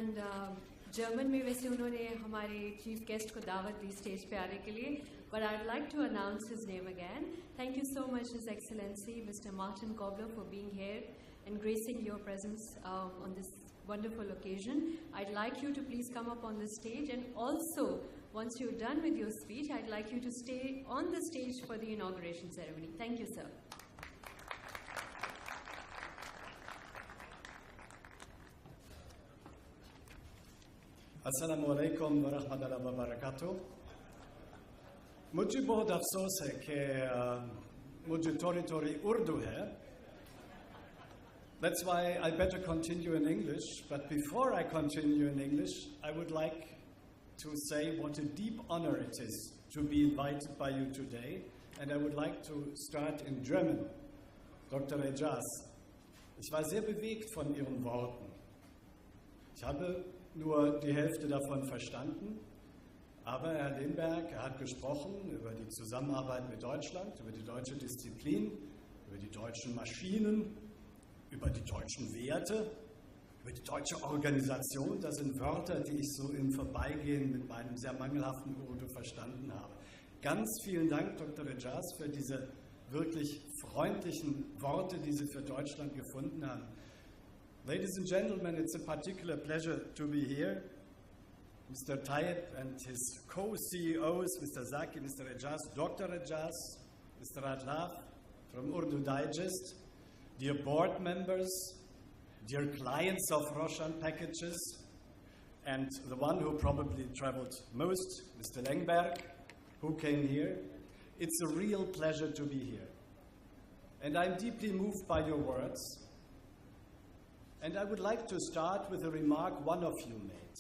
and German में वैसे उन्होंने हमारे chief guest को दावत दी stage पे आने के लिए, but I'd like to announce his name again. Thank you so much, His Excellency, Mr. Martin Kobler, for being here and gracing your presence on this wonderful occasion. I'd like you to please come up on the stage, and also, once you're done with your speech, I'd like you to stay on the stage for the inauguration ceremony. Thank you, sir. अस्सलामु अलैकुम व रहमतुल्लाहि व बरकातुहू। मुझे बहुत अफसोस है कि मुझे थोड़ी उर्दू है। That's why I better continue in English. But before I continue in English, I would like to say what a deep honor it is to be invited by you today. And I would like to start in German. Dr. Ejaz, ich war sehr bewegt von Ihren Worten. Ich habe nur die Hälfte davon verstanden, aber Herr Lindberg, hat gesprochen über die Zusammenarbeit mit Deutschland, über die deutsche Disziplin, über die deutschen Maschinen, über die deutschen Werte, über die deutsche Organisation. Das sind Wörter, die ich so im Vorbeigehen mit meinem sehr mangelhaften Urdu verstanden habe. Ganz vielen Dank, Dr. Ejaz, für diese wirklich freundlichen Worte, die Sie für Deutschland gefunden haben. Ladies and gentlemen, it's a particular pleasure to be here. Mr. Tayyip and his co-CEOs, Mr. Zaki, Mr. Ejaz, Dr. Ejaz, Mr. Adlaf from Urdu Digest, dear board members, dear clients of ROSHAN Packages, and the one who probably traveled most, Mr. Lengberg, who came here. It's a real pleasure to be here. And I'm deeply moved by your words. And I would like to start with a remark one of you made.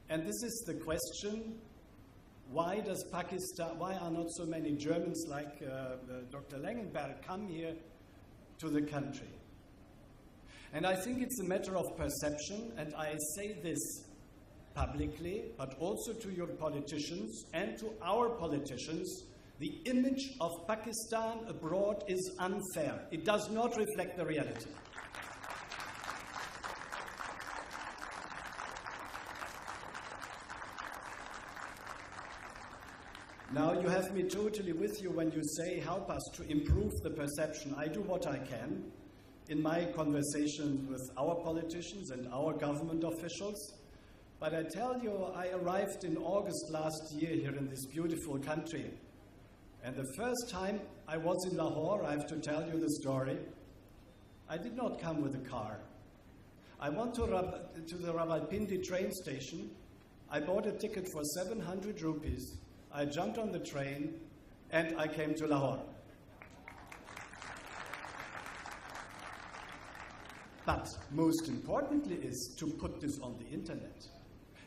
And this is the question, why are not so many Germans like Dr. Langenberg come here to the country? And I think it's a matter of perception, and I say this publicly, but also to your politicians and to our politicians. The image of Pakistan abroad is unfair. It does not reflect the reality. Now, you have me totally with you when you say, help us to improve the perception. I do what I can in my conversations with our politicians and our government officials. But I tell you, I arrived in August last year here in this beautiful country. And the first time I was in Lahore, I have to tell you the story, I did not come with a car. I went to the Rawalpindi train station. I bought a ticket for 700 rupees. I jumped on the train, and I came to Lahore. But most importantly is to put this on the internet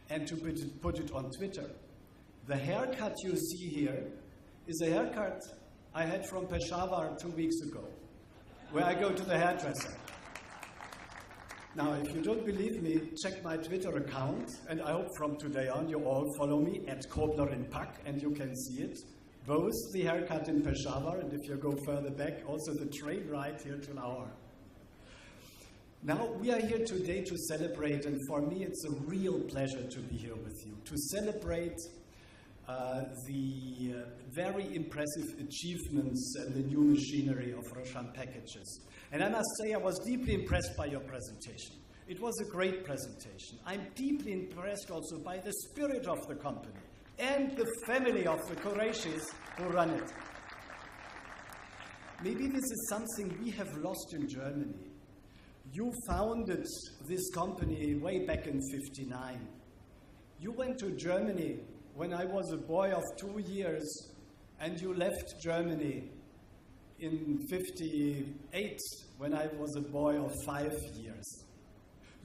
and to put it on Twitter. The haircut you see here is a haircut I had from Peshawar 2 weeks ago, where I go to the hairdresser. Now, if you don't believe me, check my Twitter account, and I hope from today on you all follow me at Kobler in Pak, and you can see it. Both the haircut in Peshawar, and if you go further back, also the train ride here to Lahore. Now, we are here today to celebrate, and for me it's a real pleasure to be here with you, to celebrate the very impressive achievements and the new machinery of ROSHAN Packages. And I must say I was deeply impressed by your presentation. It was a great presentation. I'm deeply impressed also by the spirit of the company and the family of the Qurayshis who run it. Maybe this is something we have lost in Germany. You founded this company way back in '59. You went to Germany when I was a boy of 2 years, and you left Germany in '58 when I was a boy of 5 years.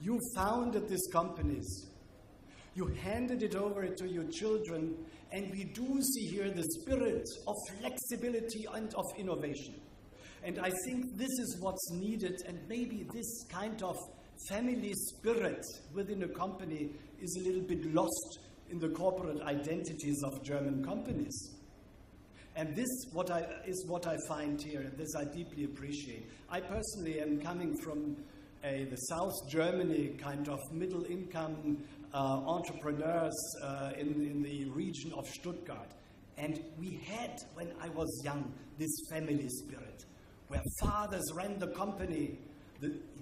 You founded these companies. You handed it over to your children, and we do see here the spirit of flexibility and of innovation. And I think this is what's needed, and maybe this kind of family spirit within a company is a little bit lost in the corporate identities of German companies. And this is what I find here, and this I deeply appreciate. I personally am coming from the South Germany kind of middle income entrepreneurs in the region of Stuttgart. And we had, when I was young, this family spirit, where fathers ran the company,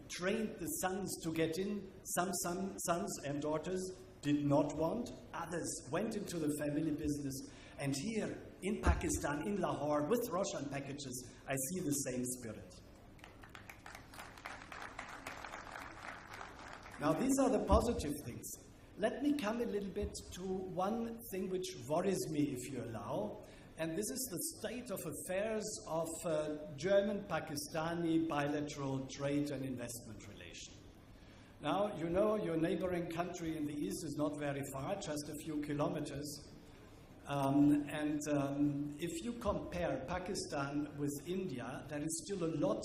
trained the sons to get in. Some sons and daughters did not want. Others went into the family business. And here in Pakistan, in Lahore, with ROSHAN Packages, I see the same spirit. Now, these are the positive things. Let me come a little bit to one thing which worries me, if you allow, and this is the state of affairs of German-Pakistani bilateral trade and investment relation. Now, you know your neighboring country in the east is not very far, just a few kilometers. If you compare Pakistan with India, there is still a lot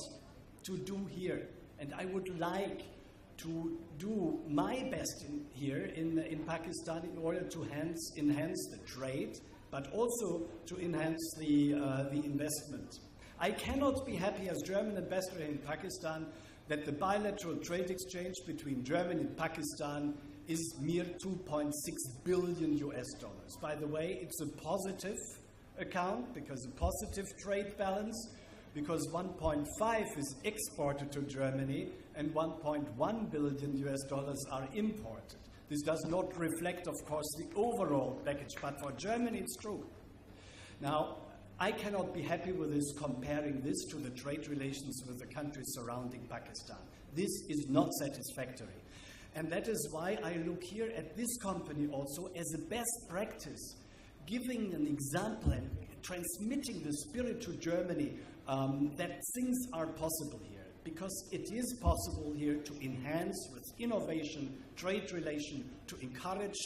to do here. And I would like to do my best in Pakistan in order to enhance the trade, but also to enhance the investment. I cannot be happy as German ambassador in Pakistan that the bilateral trade exchange between Germany and Pakistan is mere $2.6 billion US. By the way, it's a positive account because a positive trade balance, because 1.5 is exported to Germany and 1.1 billion US dollars are imported. This does not reflect, of course, the overall package, but for Germany it's true. Now, I cannot be happy with this, comparing this to the trade relations with the countries surrounding Pakistan. This is not satisfactory. And that is why I look here at this company also as a best practice, giving an example and transmitting the spirit to Germany that things are possible here. Because it is possible here to enhance with innovation, trade relation, to encourage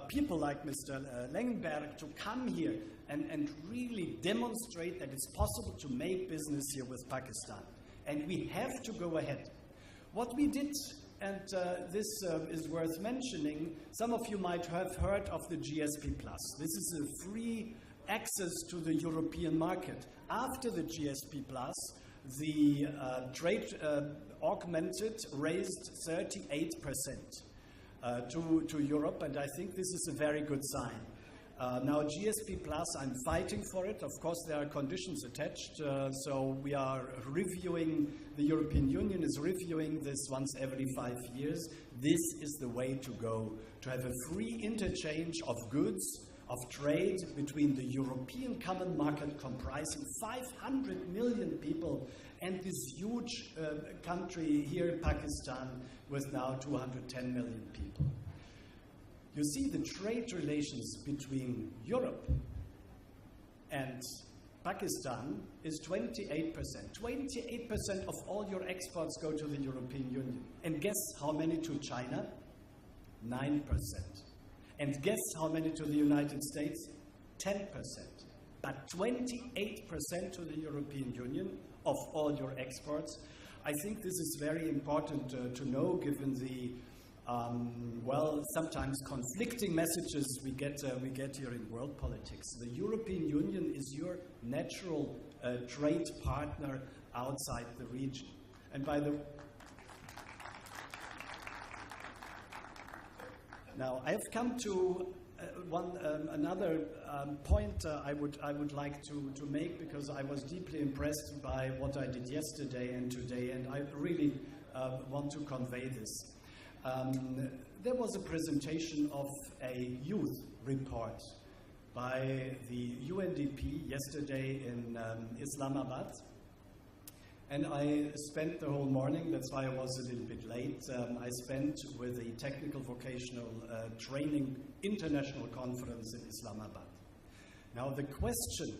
people like Mr. Lengenberg to come here and really demonstrate that it's possible to make business here with Pakistan. And we have to go ahead. What we did, and this is worth mentioning, some of you might have heard of the GSP+. This is a free access to the European market. After the GSP+, the trade raised 38% to Europe, and I think this is a very good sign. Now, GSP+, I'm fighting for it. Of course, there are conditions attached, so we are reviewing, the European Union is reviewing this once every 5 years. This is the way to go, to have a free interchange of goods, of trade between the European common market comprising 500 million people and this huge country here, Pakistan, with now 210 million people. You see, the trade relations between Europe and Pakistan is 28%. 28% of all your exports go to the European Union. And guess how many to China? 9%. And guess how many to the United States? 10%. But 28% to the European Union of all your exports. I think this is very important to know, given the sometimes conflicting messages we get here in world politics. The European Union is your natural trade partner outside the region. And by the now, I have come to another point I would like to make, because I was deeply impressed by what I did yesterday and today, and I really want to convey this. There was a presentation of a youth report by the UNDP yesterday in Islamabad. And I spent the whole morning, that's why I was a little bit late, I spent with the Technical Vocational Training International Conference in Islamabad. Now, the question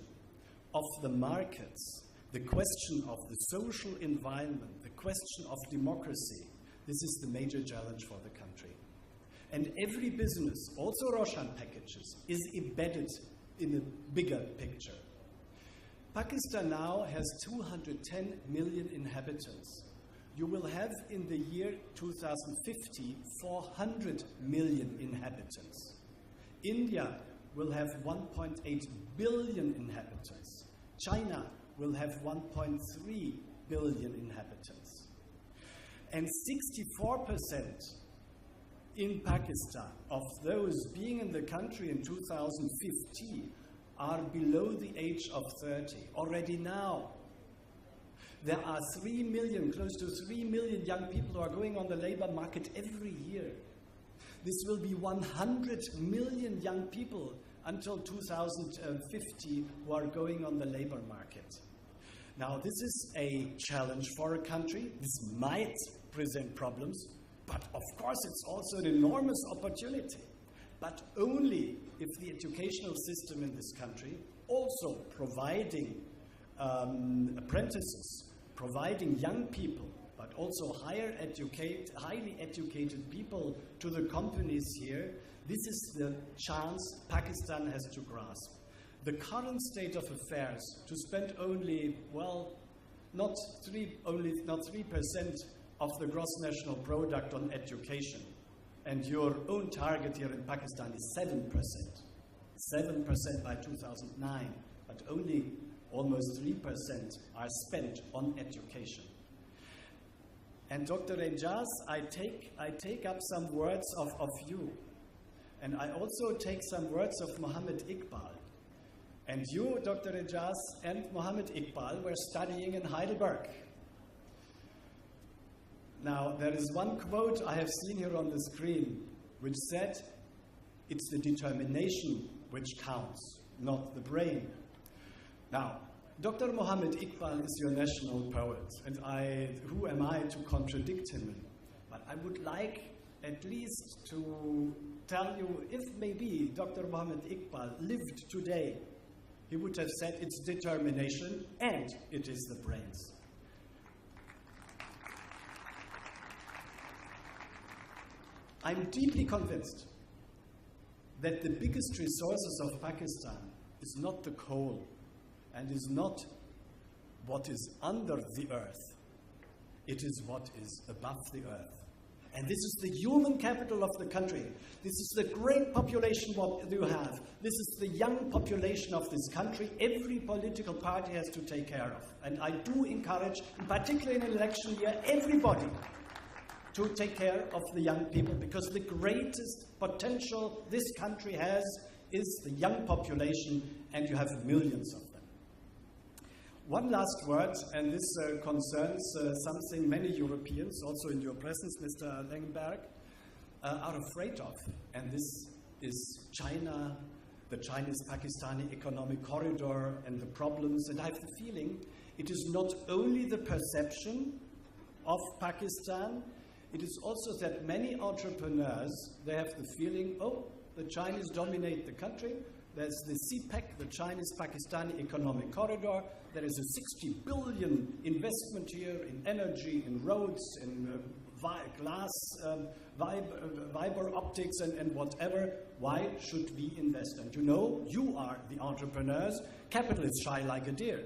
of the markets, the question of the social environment, the question of democracy, this is the major challenge for the country. And every business, also ROSHAN Packages, is embedded in a bigger picture. Pakistan now has 210 million inhabitants. You will have in the year 2050 400 million inhabitants. India will have 1.8 billion inhabitants. China will have 1.3 billion inhabitants. And 64% in Pakistan of those being in the country in 2050 are below the age of 30. Already now, there are 3 million, close to 3 million young people who are going on the labor market every year. This will be 100 million young people until 2050 who are going on the labor market. Now, this is a challenge for a country. This might present problems, but of course it's also an enormous opportunity. But only if the educational system in this country, also providing apprentices, providing young people, but also highly educated people to the companies here, this is the chance Pakistan has to grasp. The current state of affairs, to spend only, well, not 3% of the gross national product on education, and your own target here in Pakistan is 7%. 7% by 2009, but only almost 3% are spent on education. And Dr. Ejaz, I take up some words of you, and I also take some words of Muhammad Iqbal. And you, Dr. Ejaz, and Muhammad Iqbal were studying in Heidelberg. Now, there is one quote I have seen here on the screen, which said, "It's the determination which counts, not the brain." Now, Dr. Muhammad Iqbal is your national poet, and who am I to contradict him? But I would like at least to tell you, if maybe Dr. Muhammad Iqbal lived today, he would have said it's determination and it is the brains. I'm deeply convinced that the biggest resources of Pakistan is not the coal and is not what is under the earth. It is what is above the earth. And this is the human capital of the country. This is the great population what you have. This is the young population of this country. Every political party has to take care of. And I do encourage, particularly in an election year, everybody to take care of the young people, because the greatest potential this country has is the young population, and you have millions of them. One last word, and this concerns something many Europeans, also in your presence, Mr. Lengenberg, are afraid of, and this is China, the Chinese-Pakistani economic corridor, and the problems. And I have the feeling it is not only the perception of Pakistan, it is also that many entrepreneurs, they have the feeling, oh, the Chinese dominate the country. There's the CPEC, the Chinese-Pakistani economic corridor. There is a 60 billion investment here in energy, in roads, in glass, fiber optics, and whatever. Why should we invest? And you know, you are the entrepreneurs. Capital is shy like a deer.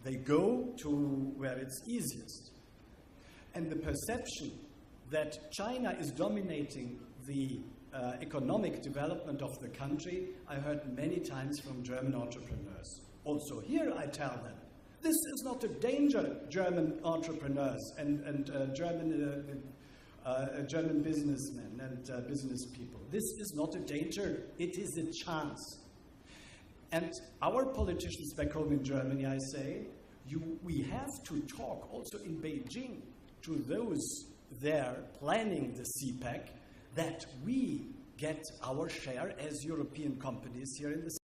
They go to where it's easiest. And the perception that China is dominating the economic development of the country, I heard many times from German entrepreneurs. Also here I tell them, this is not a danger, German entrepreneurs and German businessmen and business people. This is not a danger, it is a chance. And our politicians back home in Germany, I say, we have to talk also in Beijing to those there planning the CPEC, that we get our share as European companies here in the